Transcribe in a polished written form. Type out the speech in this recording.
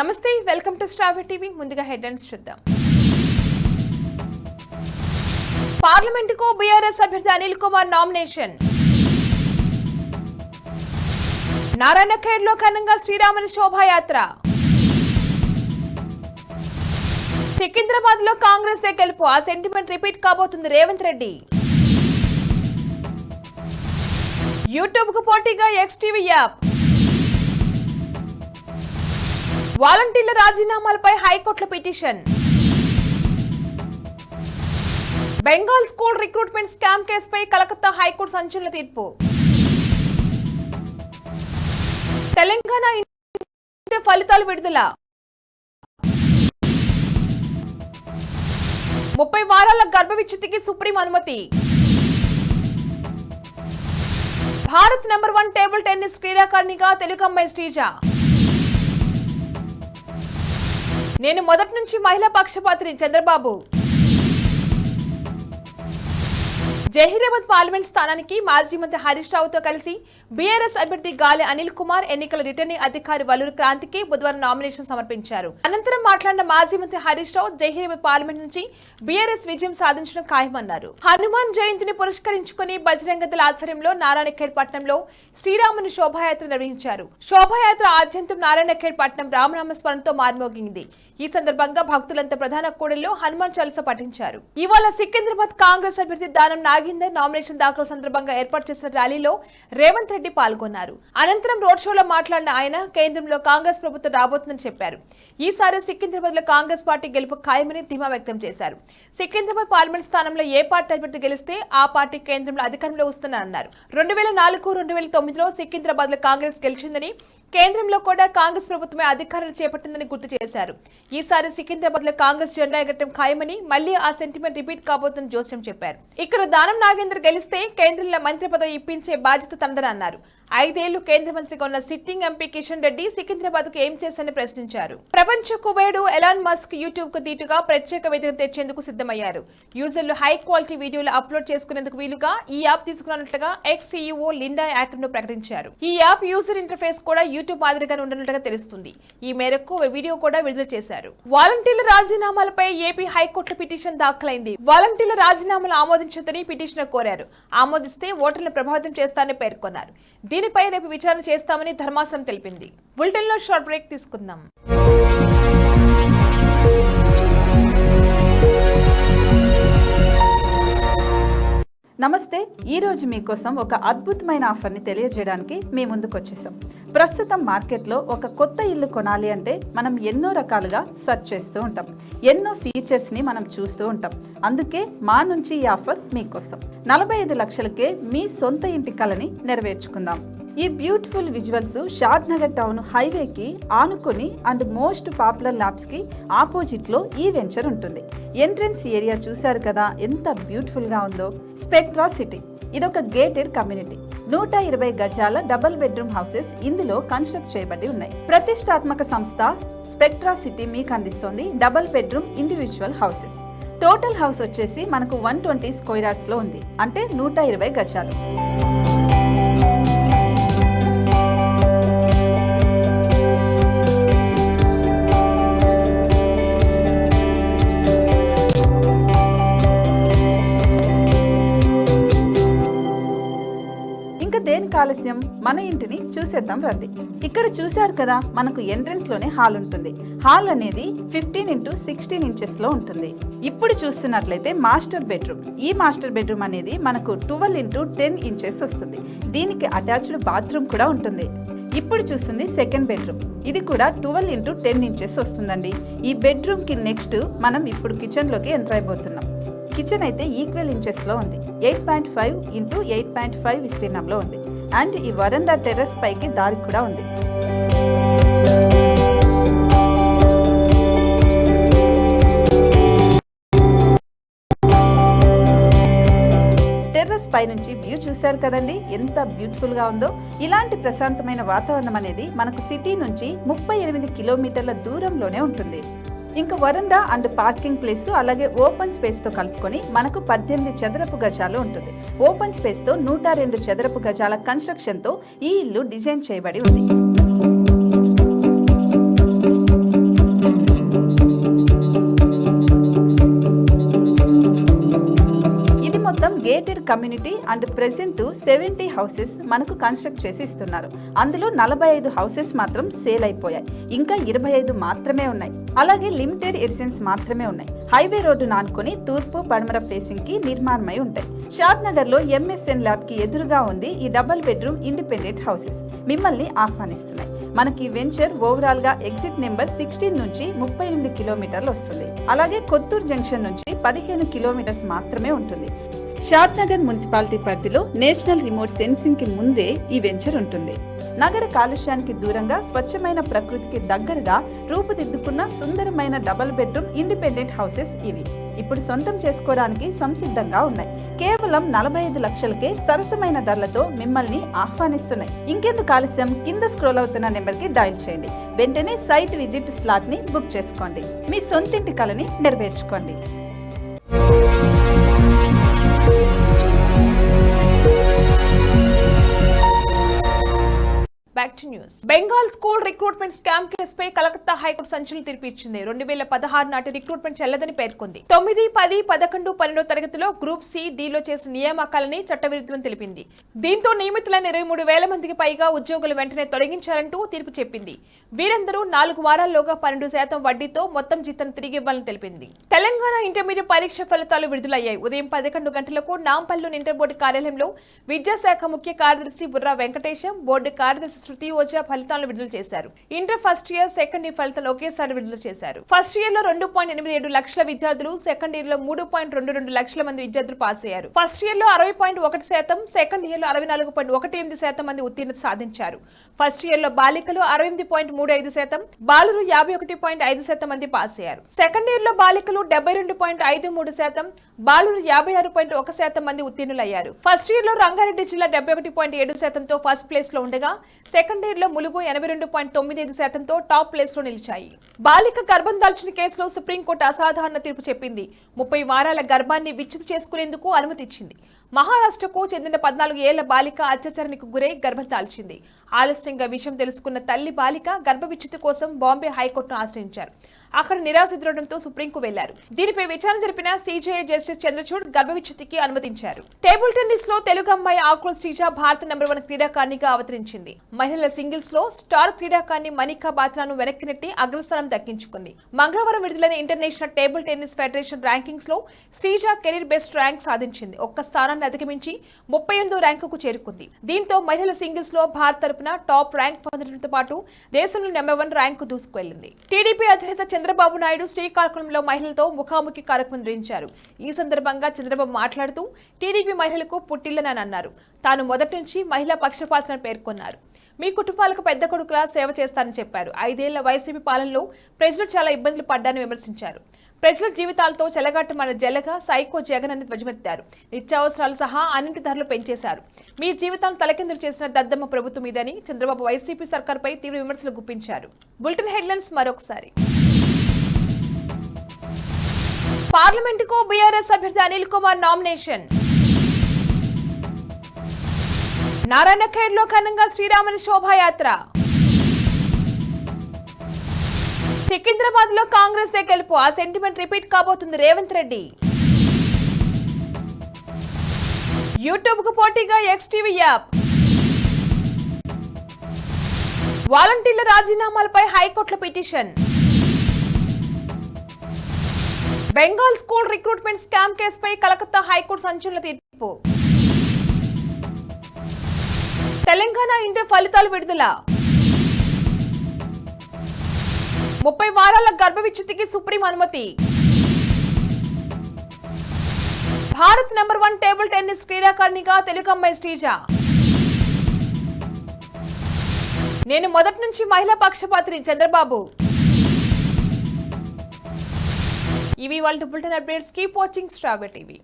నమస్తే, welcome to star TV. ముందుగా headlines చూద్దాం. పార్లమెంటుకు బీఆర్ఎస్ అభ్యర్థి అనిల్ కుమార్ నామినేషన్. నారాయణఖేడ్లో ఘనంగా శ్రీరాముని శోభాయాత్ర. సికింద్రాబాద్ లో కాంగ్రెస్ దే గెలుపు, ఆ సెంటిమెంట్ రిపీట్ కాబోతుంది రేవంత్ రెడ్డి. యూట్యూబ్ కు పోటీగా ఎక్స్ టీవీ యాప్. వాలంటీర్ల రాజీనామాలపై హైకోర్టులో petition. Bengal school recruitment scam కేసుపై కలకత్తా హైకోర్టు సంచలన తీర్పు. తెలంగాణ ఇంటర్ ఫలితాలు విడుదల. 30 వారాల గర్భ విచ్ఛిత్తికి సుప్రీం అనుమతి. భారత్ నెంబర్ 1 టేబుల్ టెన్నిస్ క్రీడాకారిణిగా తెలుగు అమ్మాయి శ్రీజ. నేను మొదటి నుంచి మహిళా పక్షపాతిని చంద్రబాబు. జహీరాబాద్ పార్లమెంట్ స్థానానికి మాజీ మంత్రి హరీష్ రావుతో కలిసి బీఆర్ఎస్ అభ్యర్థి గాలి అనిల్ కుమార్ ఎన్నికల రిటర్నింగ్ అధికారి వల్లూరు క్రాంతికి బుధవారం నామినేషన్ సమర్పించారు. అనంతరం మాట్లాడిన మాజీ మంత్రి హరీష్ రావు జహీరాబాద్ పార్లమెంట్ నుంచి బీఆర్ఎస్ విజయం సాధించడం ఖాయమన్నారు. హనుమాన్ జయంతిని పురస్కరించుకుని బజరంగ దళ ఆధ్వర్యంలో నారాయణఖేడ్ పట్టణంలో శ్రీరాముని శోభాయాత్ర నిర్వహించారు. శోభాయాత్ర ఆద్యంతం నారాయణఖేడ్ పట్టణం రామనామ స్మరణతో మార్మోగింది. ఈ సందర్భంగా భక్తులంతా ప్రధాన కూడలిలో హనుమాన్ చాలీస పఠించారు. ఇవాళ సికింద్రాబాద్ కాంగ్రెస్ అభ్యర్థి దానం నాగేందర్ నామినేషన్ దాఖలు సందర్భంగా ఏర్పాటు చేసిన ర్యాలీలో రేవంత్ రెడ్డి పాల్గొన్నారు. అనంతరం రోడ్ షోలో మాట్లాడిన ఆయన కేంద్రంలో కాంగ్రెస్ ప్రభుత్వం రాబోతుందని చెప్పారు. ఈసారి సికింద్రాబాద్ లో కాంగ్రెస్ పార్టీ గెలుపు ఖాయమని ధీమా వ్యక్తం చేశారు. సికింద్రాబాద్ పార్లమెంట్ స్థానంలో ఏ పార్టీ అభ్యర్థి గెలిస్తే ఆ పార్టీ కేంద్రంలో అధికారంలో వస్తుందన్నారు. 2004-2009లో సికింద్రాబాద్ లో కాంగ్రెస్ గెలిచిందని, కేంద్రంలో కూడా కాంగ్రెస్ ప్రభుత్వమే అధికారాలు చేపట్టిందని గుర్తు చేశారు. ఈసారి సికింద్రాబాద్ లో కాంగ్రెస్ జెండా ఎగరటం ఖాయమని, మళ్లీ ఆ సెంటిమెంట్ రిపీట్ కాబోతుందని జోస్యం చెప్పారు. ఇక్కడ దానం నాగేందర్ గెలిస్తే కేంద్రంలో మంత్రి పదవి ఇప్పించే బాధ్యత తనదని అన్నారు. 5 ఏళ్లు కేంద్ర మంత్రిగా ఉన్న సిట్టింగ్ ఎంపీ కిషన్ రెడ్డి సికింద్రాబాద్ కు ఏం చేశారని ప్రశ్నించారు. ప్రపంచ కుబేరుడు ఎలాన్ మస్క్ యూట్యూబ్ కు దీటుగా ప్రత్యేక వేదిక తెచ్చేందుకు సిద్ధమయ్యారు. యూజర్లు హై క్వాలిటీ వీడియోలు అప్లోడ్ చేసుకునేందుకు వీలుగా ఈ యాప్ తీసుకున్నట్లుగా ఎక్స్ సీఈఓ లిండా యాక్రమ్ ప్రకటించారు. ఈ యాప్ యూజర్ ఇంటర్ఫేస్ కూడా యూట్యూబ్ మాదిరిగానే ఉండనున్నట్టుగా తెలుస్తుంది. ఈ మేరకు వీడియో కూడా విడుదల చేశారు. వాలంటీర్ల రాజీనామాలపై ఏపీ హైకోర్టులో పిటిషన్ దాఖలైంది. వాలంటీర్ల రాజీనామాలు ఆమోదించొద్దని పిటిషనర్ కోరారు. ఆమోదిస్తే ఓటర్లను ప్రభావితం చేస్తారని పేర్కొన్నారు. దీనిపై రేపు విచారణ చేస్తామని ధర్మాసనం తెలిపింది. బులెటిన్ లో షార్ట్ బ్రేక్ తీసుకుందాం. నమస్తే. ఈరోజు మీకోసం ఒక అద్భుతమైన ఆఫర్ని తెలియజేయడానికి మీ ముందుకు వచ్చేసాం. ప్రస్తుతం మార్కెట్లో ఒక కొత్త ఇల్లు కొనాలి అంటే మనం ఎన్నో రకాలుగా సెర్చ్ చేస్తూ ఉంటాం. ఎన్నో ఫీచర్స్ని మనం చూస్తూ ఉంటాం. అందుకే మా నుంచి ఈ ఆఫర్ మీకోసం. 45 లక్షలకే మీ సొంత ఇంటి కలని నెరవేర్చుకుందాం. ఈ బ్యూటిఫుల్ విజువల్స్ షాద్ నగర్ టౌన్ హైవేకి ఆనుకొని అండ్ మోస్ట్ పాపులర్ ల్యాబ్స్ కి ఆపోజిట్ లో ఈ వెంచర్ ఉంటుంది. ఎంట్రన్స్ ఏరియా చూశారు కదా ఎంత బ్యూటిఫుల్ గా ఉందో. స్పెక్ట్రా సిటీ ఇదొక గేటెడ్ కమ్యూనిటీ. 120 గజాల డబుల్ బెడ్రూమ్ హౌసెస్ ఇందులో కన్స్ట్రక్ట్ చేయబడి ఉన్నాయి. ప్రతిష్టాత్మక సంస్థ స్పెక్ట్రా సిటీ మీకు అందిస్తోంది double bedroom individual houses. Total house వచ్చేసి మనకు 120 స్క్వేర్ యార్డ్స్ లో ఉంది, అంటే 120 గజాలు. దేనికి ఆలస్యం, మన ఇంటిని చూసేద్దాం రండి. ఇక్కడ చూశారు కదా, మనకు ఎంట్రన్స్ లోనే హాల్ ఉంటుంది. హాల్ అనేది 15x16 ఇంచెస్ లో ఉంటుంది. ఇప్పుడు చూస్తున్నట్లయితే మాస్టర్ బెడ్రూమ్. ఈ మాస్టర్ బెడ్రూమ్ అనేది మనకు 12x10 ఇంచెస్ వస్తుంది. దీనికి అటాచ్డ్ బాత్రూమ్ కూడా ఉంటుంది. ఇప్పుడు చూస్తుంది సెకండ్ బెడ్రూమ్. ఇది కూడా 12x10 ఇంచెస్ వస్తుందండి. ఈ బెడ్రూమ్ కి నెక్స్ట్ మనం ఇప్పుడు కిచెన్ లోకి ఎంటర్ అయిపోతున్నాం. కిచెన్ అయితే ఈక్వల్ ఇంచెస్ లో ఉంది. 8.5x8.5 విస్తీర్ణంలో ఉంది. అండ్ ఈ వరండా టెర్రస్ పైకి దారి కూడా ఉంది. టెర్రస్ పై నుంచి వ్యూ చూశారు కదండి ఎంత బ్యూటిఫుల్ గా ఉందో. ఇలాంటి ప్రశాంతమైన వాతావరణం అనేది మనకు సిటీ నుంచి 38 కిలోమీటర్ల దూరంలోనే ఉంటుంది. ఇంకా వరండా అండ్ పార్కింగ్ ప్లేస్ అలాగే ఓపెన్ స్పేస్ తో కలుపుకొని మనకు 18 చదరపు గజాలు ఉంటుంది. ఓపెన్ స్పేస్ తో 102 చదరపు గజాల కన్స్ట్రక్షన్ తో ఈ ఇల్లు డిజైన్ చేయబడి ఉంది. కమ్యూనిటీ అండ్ ప్రెజెంట్ 70 హౌసెస్ మనకు కన్స్ట్రక్ట్ చేసి ఇస్తున్నారు. అందులో 45 హౌసెస్ మాత్రం సేల్ అయిపోయాయి, ఇంకా 25 మాత్రమే ఉన్నాయి. అలాగే లిమిటెడ్ ఎడిషన్స్ మాత్రమే ఉన్నాయి. హైవే రోడ్డు నానుకొని తూర్పు పడమర ఫేసింగ్ కి నిర్మాణమై ఉంటాయి. షాద్ నగర్ లో MSN ల్యాబ్ కి ఎదురుగా ఉంది ఈ డబుల్ బెడ్రూమ్ ఇండిపెండెంట్ హౌసెస్. మిమ్మల్ని ఆహ్వానిస్తున్నాయి. మనకి వెంచర్ ఓవరాల్ గా ఎగ్జిట్ నెంబర్ 16 నుంచి 38 కిలోమీటర్లు వస్తుంది. అలాగే కొత్తూరు జంక్షన్ నుంచి 15 కిలోమీటర్స్ మాత్రమే ఉంటుంది. షాద్ నగర్ మున్సిపాలిటీ పరిధిలో నేషనల్ రిమోట్ సెన్సింగ్ కి ముందే ఈ వెంచర్ ఉంటుంది. నగర కాలుష్యానికి దూరంగా స్వచ్ఛమైన ప్రకృతికి దగ్గరగా రూపుదిద్దుకున్న సుందరమైన డబుల్ బెడ్రూమ్ ఇండిపెండెంట్ హౌసెస్ ఇవి. ఇప్పుడు సొంతం చేసుకోవడానికి సంసిద్ధంగా ఉన్నాయి. కేవలం 45 లక్షలకే సరసమైన ధరలతో మిమ్మల్ని ఆహ్వానిస్తున్నాయి. ఇంకెందుకు ఆలస్యం, కింద స్క్రోల్ అవుతున్న నెంబర్ కి డయల్ చేయండి. వెంటనే సైట్ విజిట్ స్లాట్ ని బుక్ చేసుకోండి. మీ సొంతింటి కలని నెరవేర్చుకోండి. Back to news. Bengal school recruitment scam కేసుపై కలకత్తా హైకోర్టు సంచలనం తీర్పు ఇచ్చింది. 2016 నాటి రిక్రూట్మెంట్ చెల్లదని పేర్కొంది. 9, 10, 11, 12 తరగతిలో గ్రూప్ C, Dలో చేసిన నియామకాలని చట్టవిరుద్ధమని తెలిపింది. దీంతో నియమితులైన 23,000 మందికి పైగా ఉద్యోగులు వెంటనే తొలగించారంటూ తీర్పు చెప్పింది. వీరందరూ 4 వారాల్లోగా 12% వడ్డీతో మొత్తం జీతాన్ని తిరిగి ఇవ్వాలని తెలిపింది. తెలంగాణ ఇంటర్మీడియట్ పరీక్ష ఫలితాలు విడుదలయ్యాయి. ఉదయం 11 గంటలకు నాంపల్లిలోని ఇంటర్ బోర్డు కార్యాలయంలో విద్యాశాఖ ముఖ్య కార్యదర్శి బుర్రా వెంకటేశం, బోర్డు కార్యదర్శి శృతి ఓజా ఫలితాలను విడుదల చేశారు. Inter first year, second year ఫలితాలు ఒకేసారి విడుదల చేశారు. ఫస్ట్ ఇయర్ లో 2.87 లక్షల విద్యార్థులు, సెకండ్ ఇయర్ లో 3.22 లక్షల మంది విద్యార్థులు పాస్ అయ్యారు. ఫస్ట్ ఇయర్ లో 60.1%, సెకండ్ ఇయర్ లో 64.18% మంది ఉత్తీర్ణత సాధించారు. ఫస్ట్ ఇయర్ లో బాలికలు 68.35%, బాలురు 51.5% మంది పాస్ అయ్యారు. సెకండ్ ఇయర్ లో బాలికలు 72.53%, బాలురు 56.1% మంది ఉత్తీర్ణులయ్యారు. ఫస్ట్ ఇయర్ లో రంగారెడ్డి జిల్లా 71.7%తో ఫస్ట్ ప్లేస్ లో ఉండగా, సెకండ్ ఇయర్ లో ములుగు 82.95%తో టాప్ ప్లేస్ లో నిలిచాయి. బాలిక గర్భం దాల్చిన కేసులో సుప్రీంకోర్టు అసాధారణ తీర్పు చెప్పింది. 30 వారాల గర్భాన్ని విచ్ఛిన్నం చేసుకునేందుకు అనుమతి ఇచ్చింది. మహారాష్ట్రకు చెందిన 14 ఏళ్ల బాలిక అత్యాచారానికి గురై గర్భం దాల్చింది. ఆలస్యంగా విషయం తెలుసుకున్న తల్లి బాలిక గర్భ విచ్ఛిత్తి కోసం బాంబే హైకోర్టును ఆశ్రయించారు. అక్కడ నిరాశ ఎదురవడంతో సుప్రీంకు వెళ్లారు. దీనిపై విచారణ జరిపిన CJI జస్టిస్ చంద్రచూడ్ గర్భ విచ్ఛిత్తికి అనుమతించారు. టేబుల్ టెన్నిస్ లో తెలుగు అమ్మాయి ఆకుల శ్రీజ భారత నెంబర్ 1 క్రీడాకారిణిగా అవతరించింది. మహిళల సింగిల్స్ లో స్టార్ క్రీడాకారిణి మనికా బాత్రాను వెనక్కి నెట్టి అగ్రస్థానం దక్కించుకుంది. మంగళవారం విడుదలైన international table tennis federation rankings లో శ్రీజ కెరీర్ బెస్ట్ ర్యాంక్ సాధించింది. ఒక్క స్థానాన్ని అధిగమించి 38వ ర్యాంకుకు చేరుకుంది. దీంతో మహిళల సింగిల్స్ లో భారత్ తరపున టాప్ ర్యాంక్ పొందడంతో పాటు దేశంలో నెంబర్ 1 ర్యాంకు దూసుకువెళ్లింది. టీడీపీ అధినేత చంద్రబాబు నాయుడు శ్రీకాకుళంలో మహిళలతో ముఖాముఖి కార్యక్రమం నిర్వహించారు. ఈ సందర్భంగా చంద్రబాబు మాట్లాడుతూ టీడీపీ మహిళలకు పుట్టిల్లనని అన్నారు. తాను మొదటి నుంచి మహిళా పక్షపాతని పేర్కొన్నారు. మీ కుటుంబాలకు పెద్ద కొడుకులా సేవ చేస్తానని చెప్పారు. 5 ఏళ్ల వైసీపీ పాలనలో ప్రజలు చాలా ఇబ్బందులు పడ్డారని విమర్శించారు. ప్రజల జీవితాలతో చెలగాటమైన జలగా సైకో జగన్ అని ధ్వజమెత్తారు. నిత్యావసరాలు సహా అన్నింటి ధరలు పెంచేశారు. మీ జీవితాలను తలకిందులు చేసిన దద్దమ్మ ప్రభుత్వం ఇదని చంద్రబాబు వైసీపీ సర్కార్పై తీవ్ర విమర్శలు గుప్పించారు. బులెటిన్ హెడ్లైన్స్ మరొకసారి. పార్లమెంటుకు బీఆర్ఎస్ అభ్యర్థి అనిల్ కుమార్ నామినేషన్. నారాయణఖేడ్లో ఘనంగా శ్రీరాముని శోభాయాత్ర. సికింద్రాబాద్ లో కాంగ్రెస్ దే గెలుపు. ఆ సెంటిమెంట్ రిపీట్ కాబోతుంది రేవంత్ రెడ్డి. యూట్యూబ్ కు పోటీగా XTV యాప్. వాలంటీర్ల రాజీనామాలపై హైకోర్టులో petition. Bengal school recruitment scam కేసుపై కలకత్తా హైకోర్టు సంచలన తీర్పు. తెలంగాణ ఇంటర్ ఫలితాలు విడుదల. 30 వారాల గర్భ విచ్ఛిత్తికి సుప్రీం అనుమతి. భారత్ నెంబర్ 1 టేబుల్ టెన్నిస్ క్రీడాకారిణిగా తెలుగు అమ్మాయి శ్రీజ. నేను మొదటి నుంచి మహిళా పక్షపాతిని చంద్రబాబు. ఇవి వాళ్ళ bulletin updates. Keep watching star TV.